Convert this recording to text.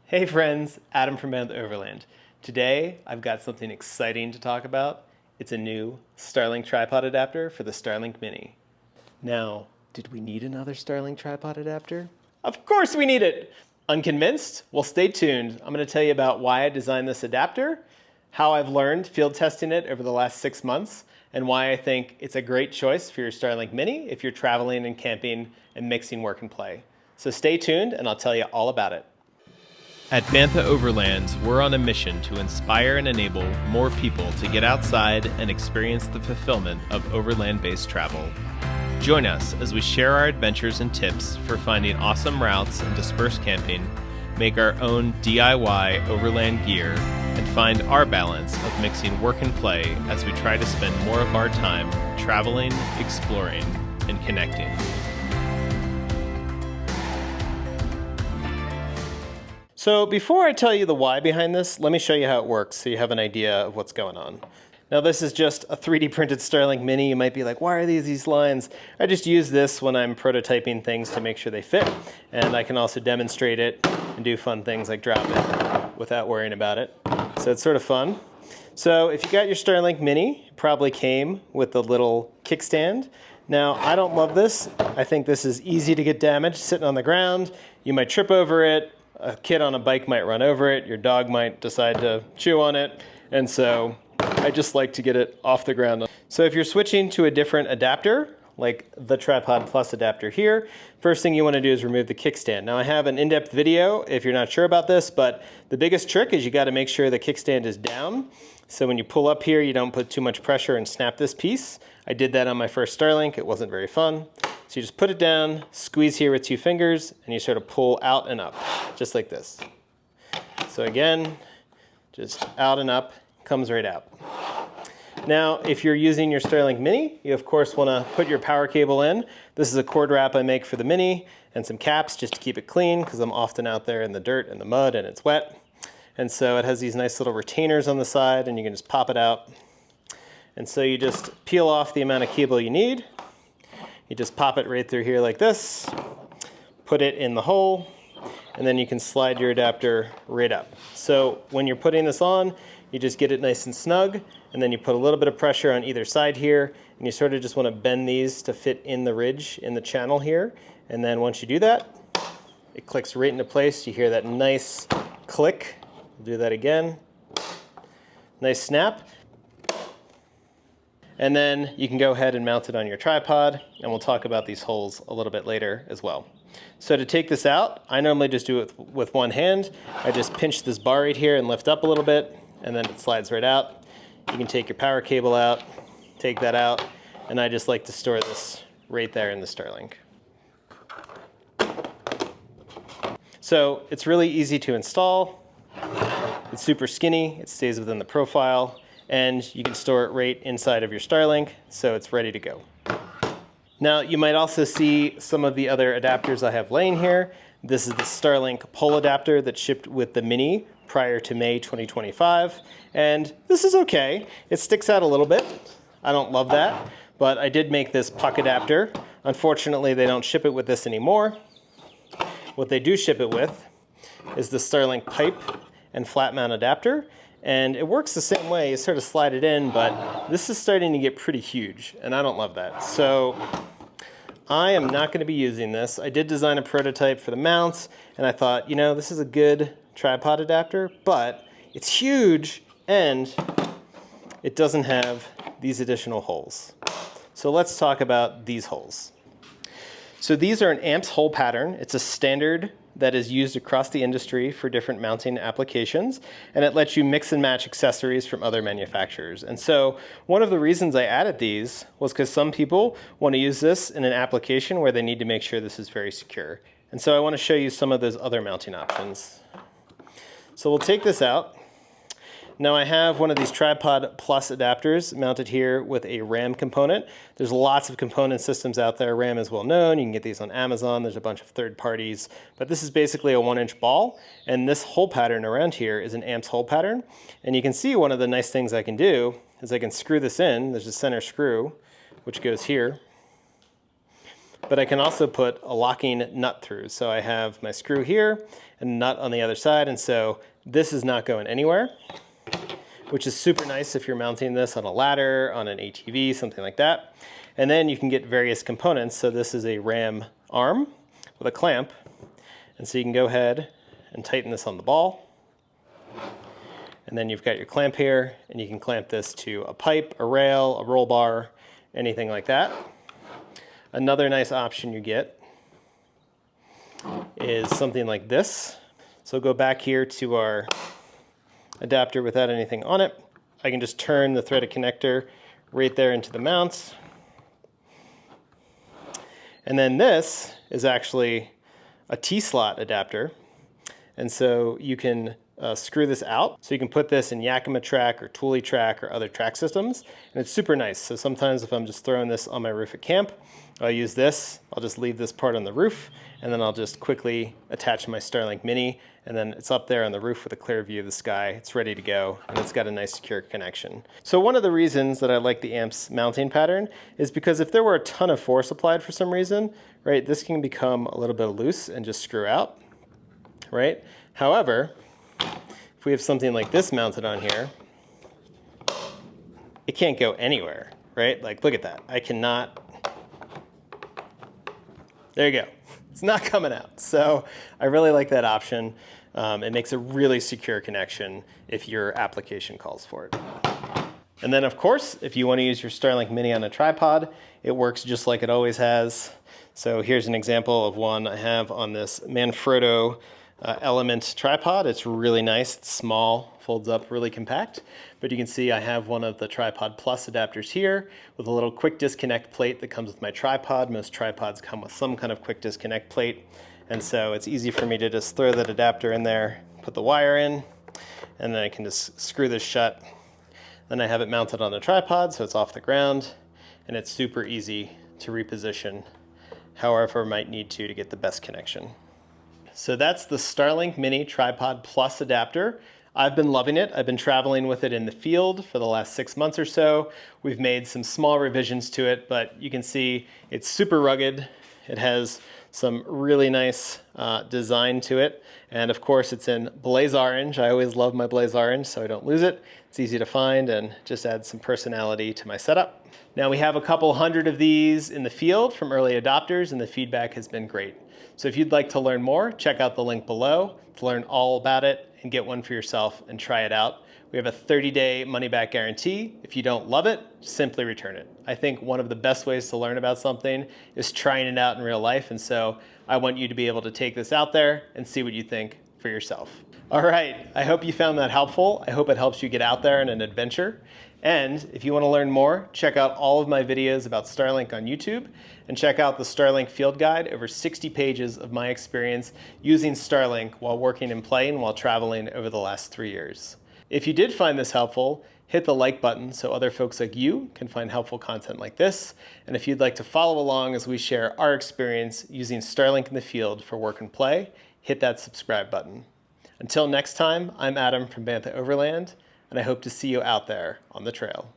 Hey friends, Adam from Band Overland. Today I've got something exciting to talk about. It's a new Starlink tripod adapter for the Starlink Mini. Now, did we need another Starlink tripod adapter? Of course we need it! Unconvinced? Well, stay tuned. I'm going to tell you about why I designed this adapter, how I've learned field testing it over the last 6 months, and why I think it's a great choice for your Starlink Mini if you're traveling and camping and mixing work and play. So stay tuned and I'll tell you all about it. At Bantha Overlands, we're on a mission to inspire and enable more people to get outside and experience the fulfillment of overland-based travel. Join us as we share our adventures and tips for finding awesome routes and dispersed camping, make our own DIY overland gear, and find our balance of mixing work and play as we try to spend more of our time traveling, exploring, and connecting. So before I tell you the why behind this, let me show you how it works so you have an idea of what's going on. Now this is just a 3D printed Starlink Mini. You might be like, why are these lines? I just use this when I'm prototyping things to make sure they fit. And I can also demonstrate it and do fun things like drop it without worrying about it. So it's sort of fun. So if you got your Starlink Mini, it probably came with the little kickstand. Now I don't love this. I think this is easy to get damaged sitting on the ground. You might trip over it. A kid on a bike might run over it, your dog might decide to chew on it, and so I just like to get it off the ground. So if you're switching to a different adapter, like the Tripod Plus adapter here, first thing you want to do is remove the kickstand. Now I have an in-depth video if you're not sure about this, but the biggest trick is you got to make sure the kickstand is down. So when you pull up here, you don't put too much pressure and snap this piece. I did that on my first Starlink. It wasn't very fun. So you just put it down, squeeze here with 2 fingers, and you sort of pull out and up, just like this. So again, just out and up, comes right out. Now, if you're using your Starlink Mini, you of course want to put your power cable in. This is a cord wrap I make for the Mini, and some caps just to keep it clean, because I'm often out there in the dirt and the mud and it's wet. And so it has these nice little retainers on the side, and you can just pop it out. And so you just peel off the amount of cable you need. You just pop it right through here like this, put it in the hole, and then you can slide your adapter right up. So when you're putting this on, you just get it nice and snug, and then you put a little bit of pressure on either side here, and you sort of just want to bend these to fit in the ridge in the channel here. And then once you do that, it clicks right into place. You hear that nice click. We'll do that again. Nice snap. And then you can go ahead and mount it on your tripod, and we'll talk about these holes a little bit later as well. So to take this out, I normally just do it with one hand. I just pinch this bar right here and lift up a little bit, and then it slides right out. You can take your power cable out, take that out, and I just like to store this right there in the Starlink. So it's really easy to install. It's super skinny, it stays within the profile, and you can store it right inside of your Starlink, so it's ready to go. Now, you might also see some of the other adapters I have laying here. This is the Starlink pole adapter that shipped with the Mini prior to May 2025, and this is okay. It sticks out a little bit. I don't love that, but I did make this puck adapter. Unfortunately, they don't ship it with this anymore. What they do ship it with is the Starlink pipe and flat mount adapter. And it works the same way. You sort of slide it in, but this is starting to get pretty huge, and I don't love that. So I am not going to be using this. I did design a prototype for the mounts, and I thought, you know, this is a good tripod adapter, but it's huge, and it doesn't have these additional holes. So let's talk about these holes. So these are an AMPS hole pattern. It's a standard that is used across the industry for different mounting applications, and it lets you mix and match accessories from other manufacturers. And so one of the reasons I added these was because some people want to use this in an application where they need to make sure this is very secure. And so I want to show you some of those other mounting options. So we'll take this out. Now I have one of these Tripod Plus adapters mounted here with a RAM component. There's lots of component systems out there. RAM is well known. You can get these on Amazon. There's a bunch of third parties. But this is basically a 1-inch ball. And this hole pattern around here is an AMPS hole pattern. And you can see one of the nice things I can do is I can screw this in. There's a center screw, which goes here. But I can also put a locking nut through. So I have my screw here, and a nut on the other side, and so this is not going anywhere, which is super nice if you're mounting this on a ladder, on an ATV, something like that. And then you can get various components. So this is a ram arm with a clamp, and so you can go ahead and tighten this on the ball. And then you've got your clamp here, and you can clamp this to a pipe, a rail, a roll bar, anything like that. Another nice option you get is something like this. So go back here to our adapter without anything on it. I can just turn the threaded connector right there into the mount. And then this is actually a T-slot adapter. And so you can screw this out. So you can put this in Yakima track or Thule track or other track systems. And it's super nice. So sometimes if I'm just throwing this on my roof at camp, I'll use this. I'll just leave this part on the roof, and then I'll just quickly attach my Starlink Mini, and then it's up there on the roof with a clear view of the sky. It's ready to go, and it's got a nice secure connection. So one of the reasons that I like the AMP's mounting pattern is because if there were a ton of force applied for some reason, right, this can become a little bit loose and just screw out, right? However, if we have something like this mounted on here, it can't go anywhere, right? Like, look at that. I cannot. There you go. It's not coming out. So I really like that option. It makes a really secure connection if your application calls for it. And then, of course, if you want to use your Starlink Mini on a tripod, it works just like it always has. So here's an example of one I have on this Manfrotto Element tripod. It's really nice. It's small, folds up, really compact. But you can see I have one of the Tripod Plus adapters here with a little quick disconnect plate that comes with my tripod. Most tripods come with some kind of quick disconnect plate. And so it's easy for me to just throw that adapter in there, put the wire in, and then I can just screw this shut. Then I have it mounted on the tripod so it's off the ground, and it's super easy to reposition however I might need to get the best connection. So that's the Starlink Mini Tripod Plus adapter. I've been loving it. I've been traveling with it in the field for the last 6 months or so. We've made some small revisions to it, but you can see it's super rugged. It has some really nice design to it. And of course it's in blaze orange. I always love my blaze orange so I don't lose it. It's easy to find and just adds some personality to my setup. Now we have a couple hundred of these in the field from early adopters, and the feedback has been great. So if you'd like to learn more, check out the link below to learn all about it and get one for yourself and try it out. We have a 30-day money-back guarantee. If you don't love it, simply return it. I think one of the best ways to learn about something is trying it out in real life, and so I want you to be able to take this out there and see what you think for yourself. All right, I hope you found that helpful. I hope it helps you get out there on an adventure. And if you want to learn more, check out all of my videos about Starlink on YouTube, and check out the Starlink Field Guide, over 60 pages of my experience using Starlink while working and playing while traveling over the last 3 years. If you did find this helpful, hit the like button so other folks like you can find helpful content like this. And if you'd like to follow along as we share our experience using Starlink in the field for work and play, hit that subscribe button. Until next time, I'm Adam from Bantha Overland, and I hope to see you out there on the trail.